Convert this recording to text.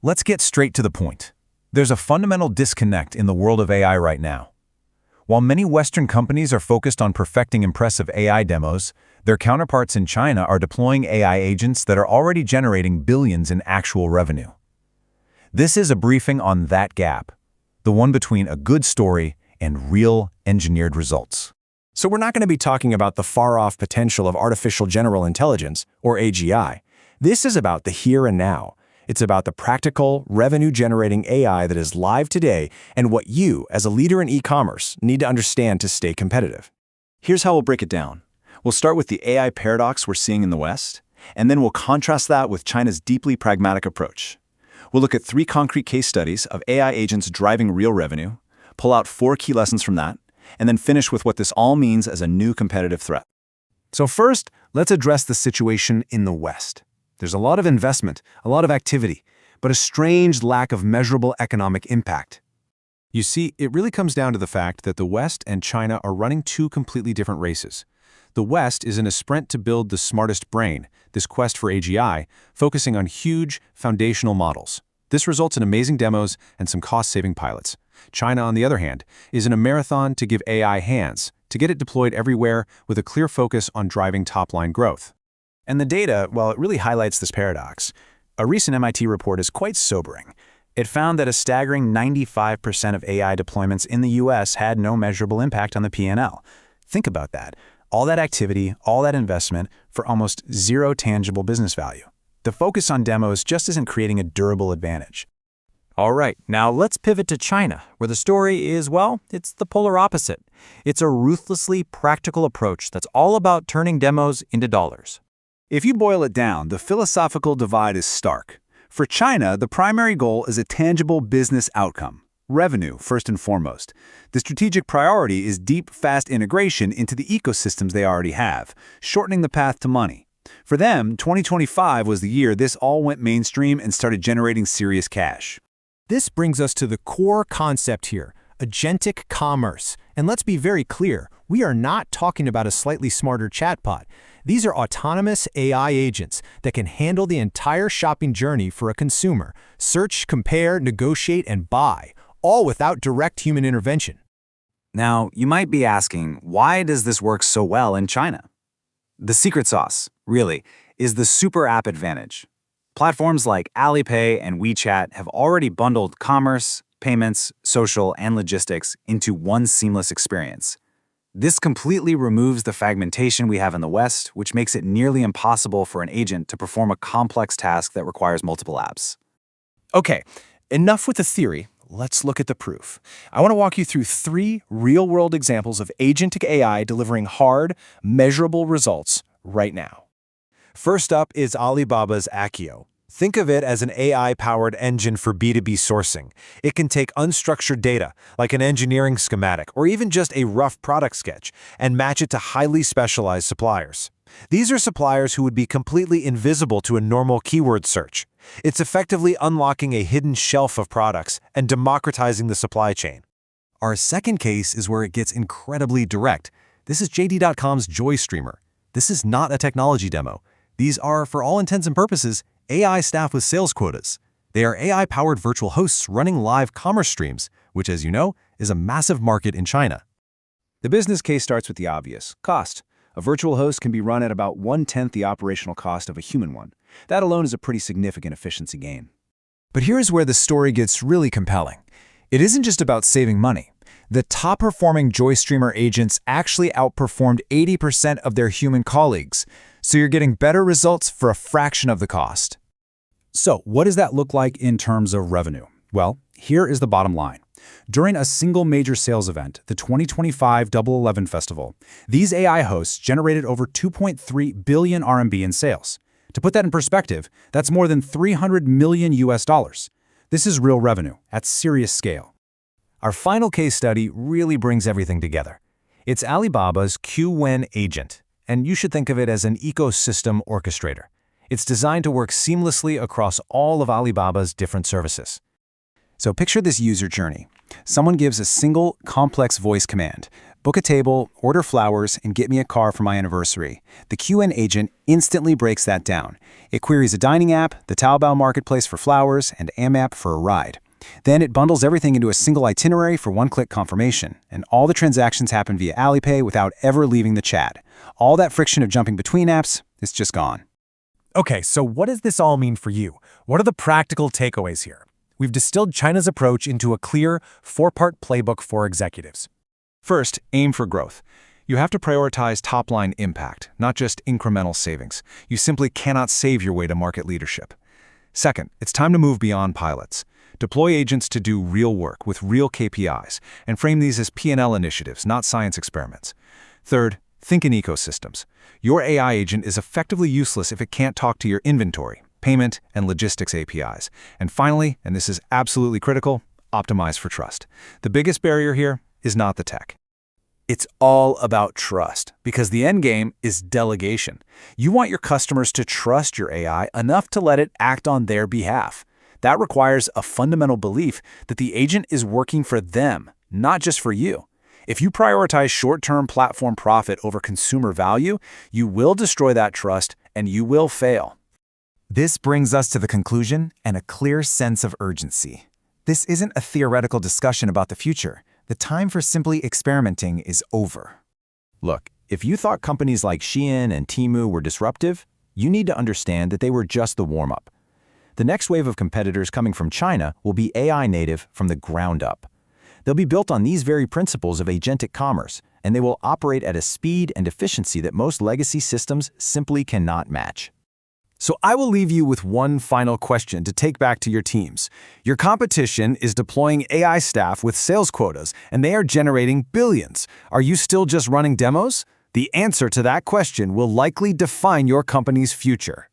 Let's get straight to the point. There's a fundamental disconnect in the world of AI right now. While many Western companies are focused on perfecting impressive AI demos, their counterparts in China are deploying AI agents that are already generating billions in actual revenue. This is a briefing on that gap, the one between a good story and real engineered results. So we're not going to be talking about the far-off potential of artificial general intelligence, or AGI. This is about the here and now. It's about the practical, revenue-generating AI that is live today and what you, as a leader in e-commerce, need to understand to stay competitive. Here's how we'll break it down. We'll start with the AI paradox we're seeing in the West, and then we'll contrast that with China's deeply pragmatic approach. We'll look at 3 concrete case studies of AI agents driving real revenue, pull out 4 key lessons from that, and then finish with what this all means as a new competitive threat. So first, let's address the situation in the West. There's a lot of investment, a lot of activity, but a strange lack of measurable economic impact. You see, it really comes down to the fact that the West and China are running 2 completely different races. The West is in a sprint to build the smartest brain, this quest for AGI, focusing on huge, foundational models. This results in amazing demos and some cost-saving pilots. China, on the other hand, is in a marathon to give AI hands, to get it deployed everywhere with a clear focus on driving top-line growth. And the data, well, it really highlights this paradox. A recent MIT report is quite sobering. It found that a staggering 95% of AI deployments in the US had no measurable impact on the P&L. Think about that. All that activity, all that investment, for almost zero tangible business value. The focus on demos just isn't creating a durable advantage. All right, now let's pivot to China, where the story is, well, it's the polar opposite. It's a ruthlessly practical approach that's all about turning demos into dollars. If you boil it down, the philosophical divide is stark. For China, the primary goal is a tangible business outcome. Revenue, first and foremost. The strategic priority is deep, fast integration into the ecosystems they already have, shortening the path to money. For them, 2025 was the year this all went mainstream and started generating serious cash. This brings us to the core concept here, agentic commerce. And let's be very clear, we are not talking about a slightly smarter chatbot. These are autonomous AI agents that can handle the entire shopping journey for a consumer, search, compare, negotiate, and buy, all without direct human intervention. Now, you might be asking, why does this work so well in China? The secret sauce, really, is the super app advantage. Platforms like Alipay and WeChat have already bundled commerce, payments, social, and logistics into one seamless experience. This completely removes the fragmentation we have in the West, which makes it nearly impossible for an agent to perform a complex task that requires multiple apps. Okay, enough with the theory. Let's look at the proof. I want to walk you through 3 real-world examples of agentic AI delivering hard, measurable results right now. First up is Alibaba's Akio. Think of it as an AI-powered engine for B2B sourcing. It can take unstructured data, like an engineering schematic or even just a rough product sketch, and match it to highly specialized suppliers. These are suppliers who would be completely invisible to a normal keyword search. It's effectively unlocking a hidden shelf of products and democratizing the supply chain. Our second case is where it gets incredibly direct. This is JD.com's Joy Streamer. This is not a technology demo. These are, for all intents and purposes, AI staff with sales quotas. They are AI-powered virtual hosts running live commerce streams, which, as you know, is a massive market in China. The business case starts with the obvious, cost. A virtual host can be run at about 1/10 the operational cost of a human one. That alone is a pretty significant efficiency gain. But here's where the story gets really compelling. It isn't just about saving money. The top-performing Joy Streamer agents actually outperformed 80% of their human colleagues, so you're getting better results for a fraction of the cost. So, what does that look like in terms of revenue? Well, here is the bottom line. During a single major sales event, the 2025 11 Festival, these AI hosts generated over 2.3 billion RMB in sales. To put that in perspective, that's more than 300 million US dollars. This is real revenue at serious scale. Our final case study really brings everything together. It's Alibaba's QWen agent, and you should think of it as an ecosystem orchestrator. It's designed to work seamlessly across all of Alibaba's different services. So picture this user journey. Someone gives a single, complex voice command. Book a table, order flowers, and get me a car for my anniversary. The QN agent instantly breaks that down. It queries a dining app, the Taobao marketplace for flowers, and Amap for a ride. Then it bundles everything into a single itinerary for one-click confirmation, and all the transactions happen via Alipay without ever leaving the chat. All that friction of jumping between apps is just gone. Okay, so what does this all mean for you? What are the practical takeaways here? We've distilled China's approach into a clear, 4-part playbook for executives. First, aim for growth. You have to prioritize top-line impact, not just incremental savings. You simply cannot save your way to market leadership. Second, it's time to move beyond pilots. Deploy agents to do real work with real KPIs, and frame these as P&L initiatives, not science experiments. Third, think in ecosystems. Your AI agent is effectively useless if it can't talk to your inventory, payment, and logistics APIs. And finally, and this is absolutely critical, optimize for trust. The biggest barrier here is not the tech. It's all about trust, because the end game is delegation. You want your customers to trust your AI enough to let it act on their behalf. That requires a fundamental belief that the agent is working for them, not just for you. If you prioritize short-term platform profit over consumer value, you will destroy that trust and you will fail. This brings us to the conclusion and a clear sense of urgency. This isn't a theoretical discussion about the future. The time for simply experimenting is over. Look, if you thought companies like Shein and Temu were disruptive, you need to understand that they were just the warm-up. The next wave of competitors coming from China will be AI native from the ground up. They'll be built on these very principles of agentic commerce, and they will operate at a speed and efficiency that most legacy systems simply cannot match. So I will leave you with one final question to take back to your teams. Your competition is deploying AI staff with sales quotas, and they are generating billions. Are you still just running demos? The answer to that question will likely define your company's future.